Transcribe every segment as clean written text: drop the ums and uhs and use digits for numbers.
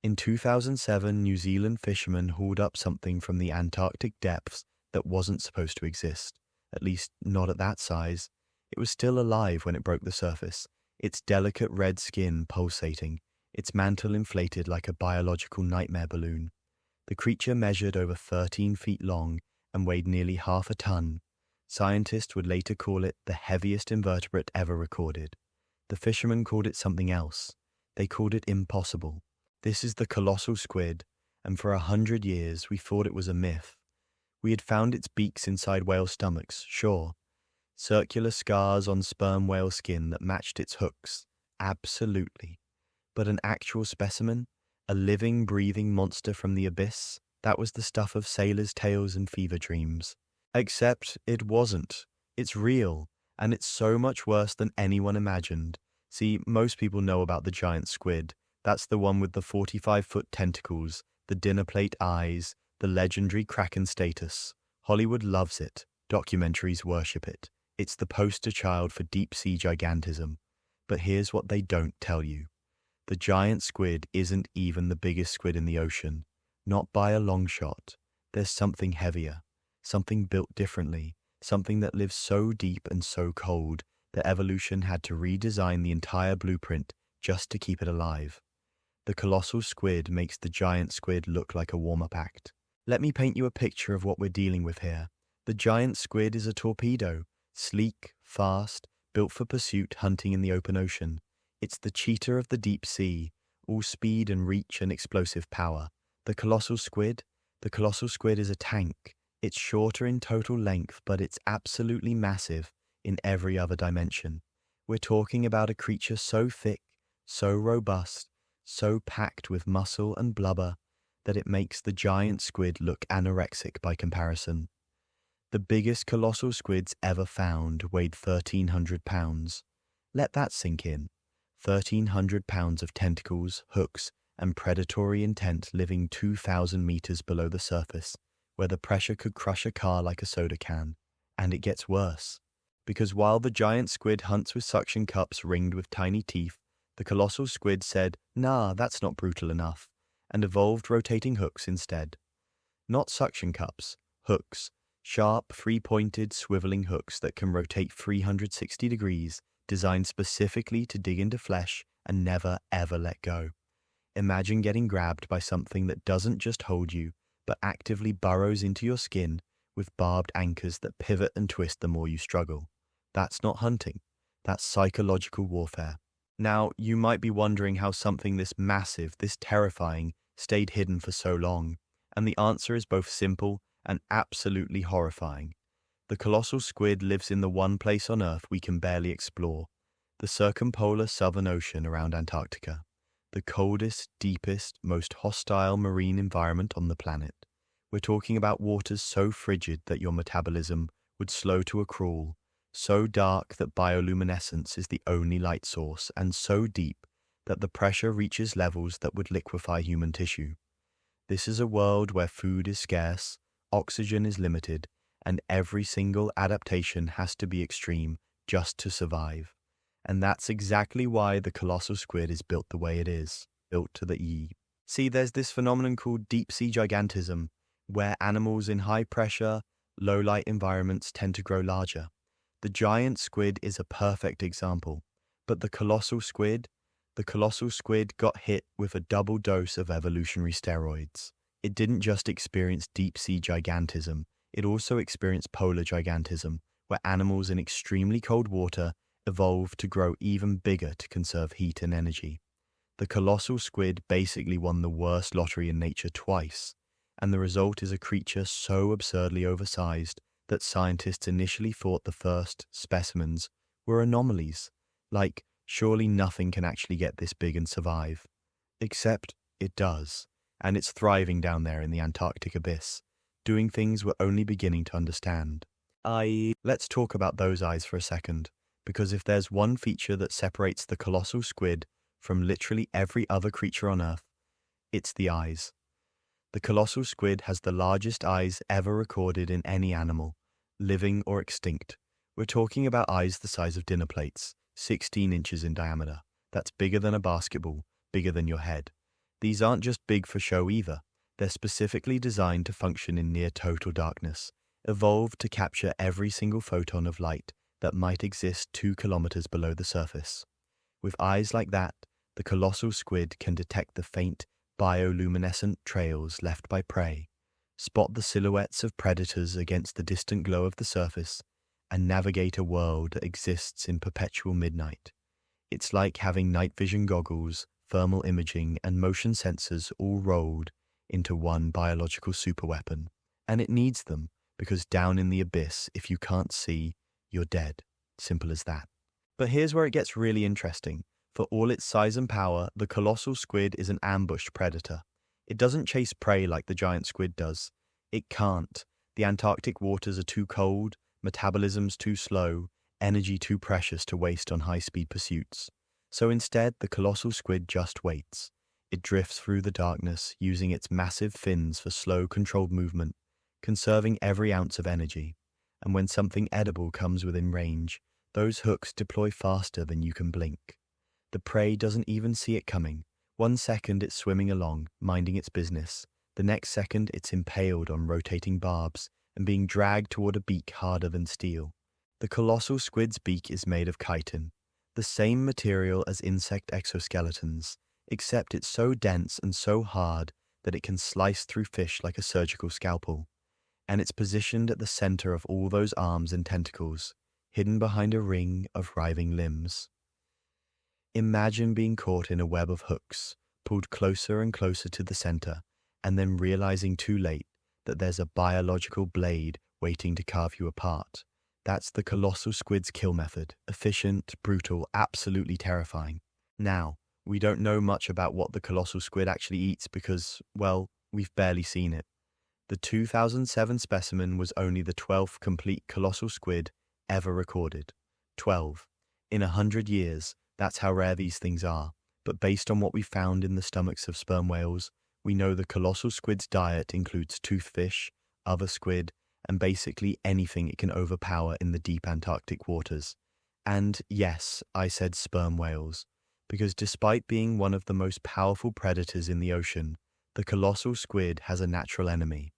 In 2007, New Zealand fishermen hauled up something from the Antarctic depths that wasn't supposed to exist, at least not at that size. It was still alive when it broke the surface, its delicate red skin pulsating, its mantle inflated like a biological nightmare balloon. The creature measured over 13 feet long and weighed nearly half a ton. Scientists would later call it the heaviest invertebrate ever recorded. The fishermen called it something else. They called it impossible. This is the colossal squid, and for 100 years we thought it was a myth. We had found its beaks inside whale stomachs, sure. Circular scars on sperm whale skin that matched its hooks, absolutely. But an actual specimen? A living, breathing monster from the abyss? That was the stuff of sailors' tales and fever dreams. Except it wasn't. It's real, and it's so much worse than anyone imagined. See, most people know about the giant squid. That's the one with the 45-foot tentacles, the dinner plate eyes, the legendary Kraken status. Hollywood loves it. Documentaries worship it. It's the poster child for deep-sea gigantism. But here's what they don't tell you. The giant squid isn't even the biggest squid in the ocean. Not by a long shot. There's something heavier. Something built differently. Something that lives so deep and so cold that evolution had to redesign the entire blueprint just to keep it alive. The colossal squid makes the giant squid look like a warm-up act. Let me paint you a picture of what we're dealing with here. The giant squid is a torpedo, sleek, fast, built for pursuit, hunting in the open ocean. It's the cheetah of the deep sea, all speed and reach and explosive power. The colossal squid is a tank. It's shorter in total length, but it's absolutely massive in every other dimension. We're talking about a creature so thick, so robust, so packed with muscle and blubber that it makes the giant squid look anorexic by comparison. The biggest colossal squids ever found weighed 1,300 pounds. Let that sink in. 1,300 pounds of tentacles, hooks, and predatory intent living 2,000 meters below the surface, where the pressure could crush a car like a soda can. And it gets worse. Because while the giant squid hunts with suction cups ringed with tiny teeth, the colossal squid said, "Nah, that's not brutal enough," and evolved rotating hooks instead. Not suction cups, hooks. Sharp, three-pointed, swiveling hooks that can rotate 360 degrees, designed specifically to dig into flesh and never, ever let go. Imagine getting grabbed by something that doesn't just hold you, but actively burrows into your skin with barbed anchors that pivot and twist the more you struggle. That's not hunting. That's psychological warfare. Now, you might be wondering how something this massive, this terrifying, stayed hidden for so long, and the answer is both simple and absolutely horrifying. The colossal squid lives in the one place on Earth we can barely explore, the circumpolar Southern Ocean around Antarctica, the coldest, deepest, most hostile marine environment on the planet. We're talking about waters so frigid that your metabolism would slow to a crawl, so dark that bioluminescence is the only light source, and so deep that the pressure reaches levels that would liquefy human tissue. This is a world where food is scarce, oxygen is limited, and every single adaptation has to be extreme just to survive. And that's exactly why the colossal squid is built the way it is, built to the E. See, there's this phenomenon called deep-sea gigantism, where animals in high-pressure, low-light environments tend to grow larger. The giant squid is a perfect example, but the colossal squid got hit with a double dose of evolutionary steroids. It didn't just experience deep-sea gigantism, it also experienced polar gigantism, where animals in extremely cold water evolved to grow even bigger to conserve heat and energy. The colossal squid basically won the worst lottery in nature twice, and the result is a creature so absurdly oversized that scientists initially thought the first specimens were anomalies, like, surely nothing can actually get this big and survive. Except it does, and it's thriving down there in the Antarctic abyss, doing things we're only beginning to understand. Let's talk about those eyes for a second, because if there's one feature that separates the colossal squid from literally every other creature on Earth, it's the eyes. The colossal squid has the largest eyes ever recorded in any animal, living or extinct. We're talking about eyes the size of dinner plates, 16 inches in diameter. That's bigger than a basketball, bigger than your head. These aren't just big for show either. They're specifically designed to function in near total darkness, evolved to capture every single photon of light that might exist 2 kilometers below the surface. With eyes like that, the colossal squid can detect the faint, bioluminescent trails left by prey, spot the silhouettes of predators against the distant glow of the surface, and navigate a world that exists in perpetual midnight. It's like having night vision goggles, thermal imaging, and motion sensors all rolled into one biological superweapon. And it needs them, because down in the abyss, if you can't see, you're dead. Simple as that. But here's where it gets really interesting. For all its size and power, the colossal squid is an ambushed predator. It doesn't chase prey like the giant squid does. It can't. The Antarctic waters are too cold, metabolism's too slow, energy too precious to waste on high-speed pursuits. So instead, the colossal squid just waits. It drifts through the darkness, using its massive fins for slow, controlled movement, conserving every ounce of energy. And when something edible comes within range, those hooks deploy faster than you can blink. The prey doesn't even see it coming. 1 second it's swimming along, minding its business. The next second it's impaled on rotating barbs and being dragged toward a beak harder than steel. The colossal squid's beak is made of chitin, the same material as insect exoskeletons, except it's so dense and so hard that it can slice through fish like a surgical scalpel. And it's positioned at the center of all those arms and tentacles, hidden behind a ring of writhing limbs. Imagine being caught in a web of hooks, pulled closer and closer to the center, and then realizing too late that there's a biological blade waiting to carve you apart. That's the colossal squid's kill method. Efficient, brutal, absolutely terrifying. Now, we don't know much about what the colossal squid actually eats because, well, we've barely seen it. The 2007 specimen was only the 12th complete colossal squid ever recorded. 12. In 100 years, that's how rare these things are. But based on what we found in the stomachs of sperm whales, we know the colossal squid's diet includes toothfish, other squid, and basically anything it can overpower in the deep Antarctic waters. And yes, I said sperm whales, because despite being one of the most powerful predators in the ocean, the colossal squid has a natural enemy,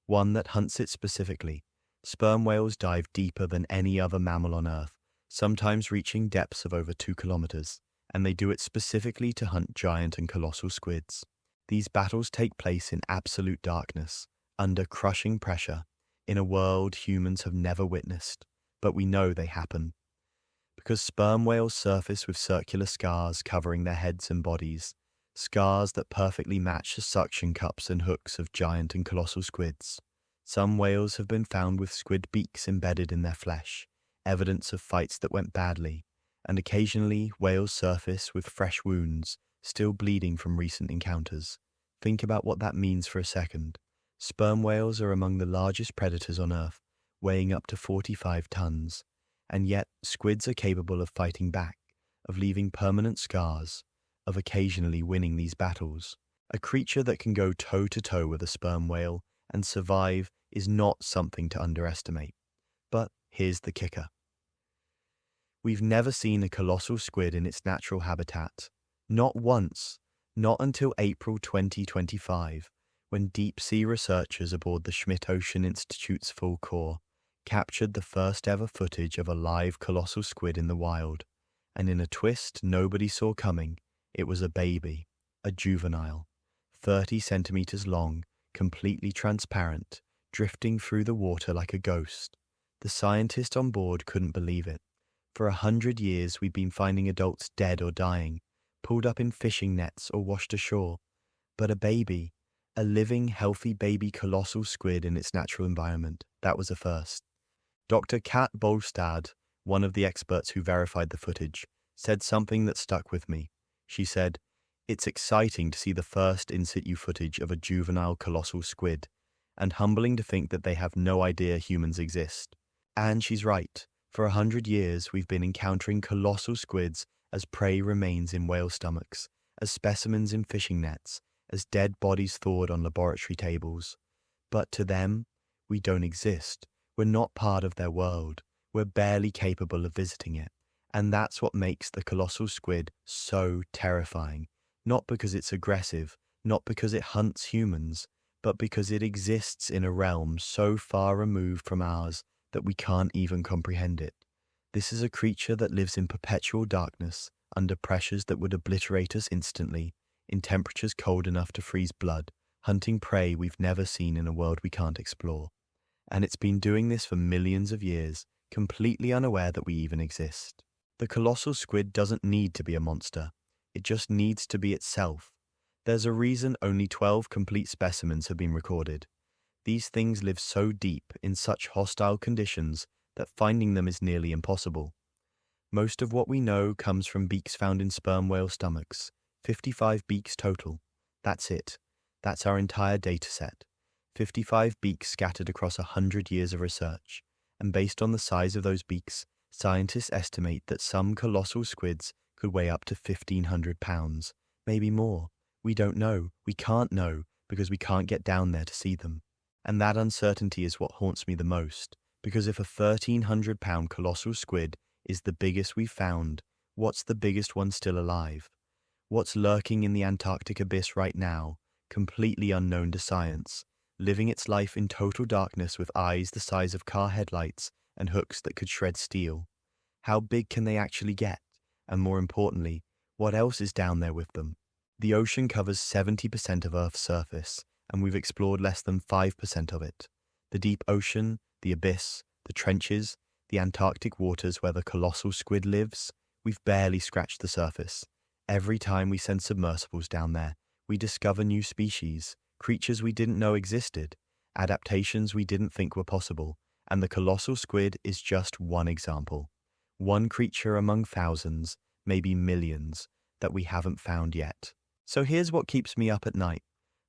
one that hunts it specifically. Sperm whales dive deeper than any other mammal on Earth, sometimes reaching depths of over 2 kilometers, and they do it specifically to hunt giant and colossal squids. These battles take place in absolute darkness, under crushing pressure, in a world humans have never witnessed, but we know they happen. Because sperm whales surface with circular scars covering their heads and bodies, scars that perfectly match the suction cups and hooks of giant and colossal squids. Some whales have been found with squid beaks embedded in their flesh, evidence of fights that went badly, and occasionally whales surface with fresh wounds, still bleeding from recent encounters. Think about what that means for a second. Sperm whales are among the largest predators on Earth, weighing up to 45 tons, and yet squids are capable of fighting back, of leaving permanent scars, of occasionally winning these battles. A creature that can go toe-to-toe with a sperm whale and survive is not something to underestimate. But here's the kicker. We've never seen a colossal squid in its natural habitat. Not once. Not until April 2025, when deep-sea researchers aboard the Schmidt Ocean Institute's full core captured the first ever footage of a live colossal squid in the wild. And in a twist nobody saw coming, it was a baby, a juvenile, 30 centimeters long, completely transparent, drifting through the water like a ghost. The scientist on board couldn't believe it. For 100 years we've been finding adults dead or dying, pulled up in fishing nets or washed ashore. But a baby, a living, healthy baby colossal squid in its natural environment, that was a first. Dr. Kat Bolstad, one of the experts who verified the footage, said something that stuck with me. She said, "It's exciting to see the first in situ footage of a juvenile colossal squid, and humbling to think that they have no idea humans exist." And she's right. For 100 years, we've been encountering colossal squids as prey remains in whale stomachs, as specimens in fishing nets, as dead bodies thawed on laboratory tables. But to them, we don't exist. We're not part of their world. We're barely capable of visiting it. And that's what makes the colossal squid so terrifying. Not because it's aggressive, not because it hunts humans, but because it exists in a realm so far removed from ours that we can't even comprehend it. This is a creature that lives in perpetual darkness, under pressures that would obliterate us instantly, in temperatures cold enough to freeze blood, hunting prey we've never seen in a world we can't explore. And it's been doing this for millions of years, completely unaware that we even exist. The colossal squid doesn't need to be a monster. It just needs to be itself. There's a reason only 12 complete specimens have been recorded. These things live so deep in such hostile conditions that finding them is nearly impossible. Most of what we know comes from beaks found in sperm whale stomachs, 55 beaks total. That's it. That's our entire data set. 55 beaks scattered across 100 years of research. And based on the size of those beaks, scientists estimate that some colossal squids could weigh up to 1,500 pounds, maybe more. We don't know. We can't know because we can't get down there to see them. And that uncertainty is what haunts me the most, because if a 1,300-pound colossal squid is the biggest we've found, what's the biggest one still alive? What's lurking in the Antarctic abyss right now, completely unknown to science, living its life in total darkness with eyes the size of car headlights and hooks that could shred steel? How big can they actually get? And more importantly, what else is down there with them? The ocean covers 70% of Earth's surface, and we've explored less than 5% of it. The deep ocean, the abyss, the trenches, the Antarctic waters where the colossal squid lives, we've barely scratched the surface. Every time we send submersibles down there, we discover new species, creatures we didn't know existed, adaptations we didn't think were possible, and the colossal squid is just one example. One creature among thousands, maybe millions, that we haven't found yet. So here's what keeps me up at night.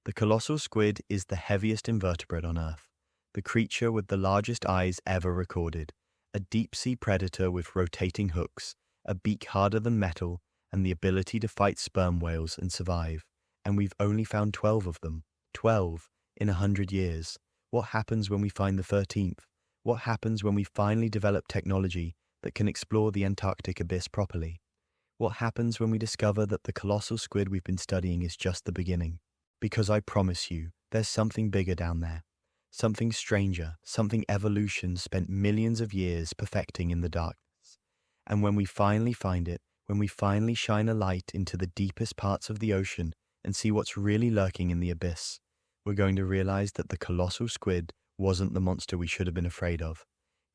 The colossal squid is the heaviest invertebrate on Earth, the creature with the largest eyes ever recorded, a deep-sea predator with rotating hooks, a beak harder than metal, and the ability to fight sperm whales and survive. And we've only found 12 of them. 12 in 100 years. What happens when we find the 13th? What happens when we finally develop technology that can explore the Antarctic abyss properly? What happens when we discover that the colossal squid we've been studying is just the beginning? Because I promise you, there's something bigger down there. Something stranger, something evolution spent millions of years perfecting in the darkness. And when we finally find it, when we finally shine a light into the deepest parts of the ocean and see what's really lurking in the abyss, we're going to realize that the colossal squid wasn't the monster we should have been afraid of.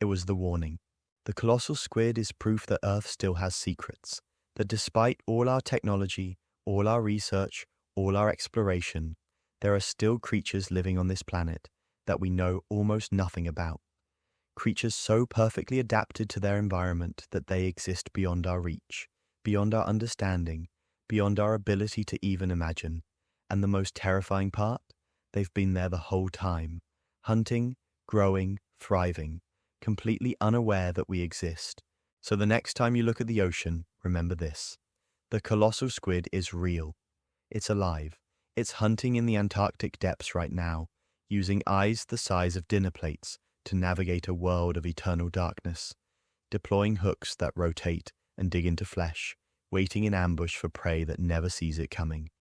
It was the warning. The colossal squid is proof that Earth still has secrets, that despite all our technology, all our research, all our exploration, there are still creatures living on this planet that we know almost nothing about. Creatures so perfectly adapted to their environment that they exist beyond our reach, beyond our understanding, beyond our ability to even imagine. And the most terrifying part? They've been there the whole time, hunting, growing, thriving, completely unaware that we exist. So the next time you look at the ocean, remember this. The colossal squid is real. It's alive. It's hunting in the Antarctic depths right now, using eyes the size of dinner plates to navigate a world of eternal darkness, deploying hooks that rotate and dig into flesh, waiting in ambush for prey that never sees it coming.